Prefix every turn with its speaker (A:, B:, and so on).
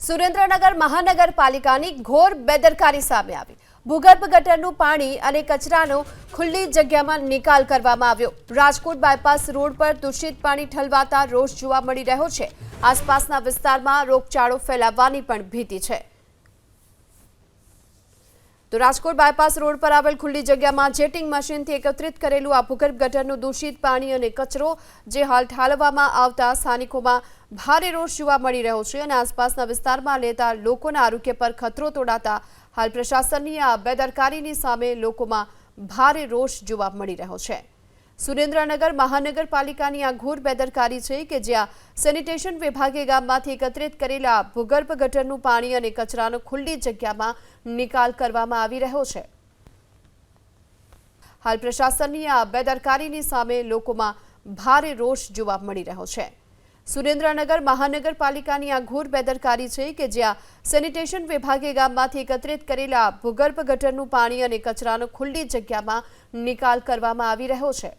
A: સુરેન્દ્રનગર મહાનગરપાલિકાની ઘોર બેદરકારી સામે આવી। ભૂગર્ભ ગટરનું પાણી અને કચરાનો ખુલ્લી જગ્યામાં નિકાલ કરવામાં આવ્યો। રાજકોટ બાયપાસ રોડ પર દૂષિત પાણી ઠલવાતા રોષ જોવા મળી રહ્યો છે। આસપાસના વિસ્તારમાં રોગચાળો ફેલાવવાની પણ ભીતિ છે। તો રાજકોટ બાયપાસ રોડ પર આવેલ ખુલ્લી જગ્યામાં જેટિંગ મશીનથી એકત્રિત કરેલું આ ભૂગર્ભ ગટરનું દૂષિત પાણી અને કચરો જે હાલ ઠાલવવામાં આવતા સ્થાનિકોમાં ભારે રોષ જોવા મળી રહ્યો છે અને આસપાસના વિસ્તારમાં લેતા લોકોના આરોગ્ય પર ખતરો તોડાતા હાલ પ્રશાસનની આ બેદરકારીની સામે લોકોમાં ભારે રોષ જોવા મળી રહ્યો છે। સુરેન્દ્રનગર મહાનગરપાલિકાની આ ઘોર બેદરકારી છે કે જ્યાં સેનિટેશન વિભાગે ગામમાંથી એકત્રિત કરેલા ભૂગર્ભ ગટરનું પાણી અને કચરાનો ખુલ્લી જગ્યામાં નિકાલ કરવામાં આવી રહ્યો છે। હાલ પ્રશાસનની આ બેદરકારીની સામે લોકોમાં ભારે રોષ જોવા મળી રહ્યો છે। સુરેન્દ્રનગર મહાનગરપાલિકાની આ ઘોર બેદરકારી છે કે જ્યાં સેનિટેશન વિભાગે ગામમાંથી એકત્રિત કરેલા ભૂગર્ભ ગટરનું પાણી અને કચરાનો ખુલ્લી જગ્યામાં નિકાલ કરવામાં આવી રહ્યો છે।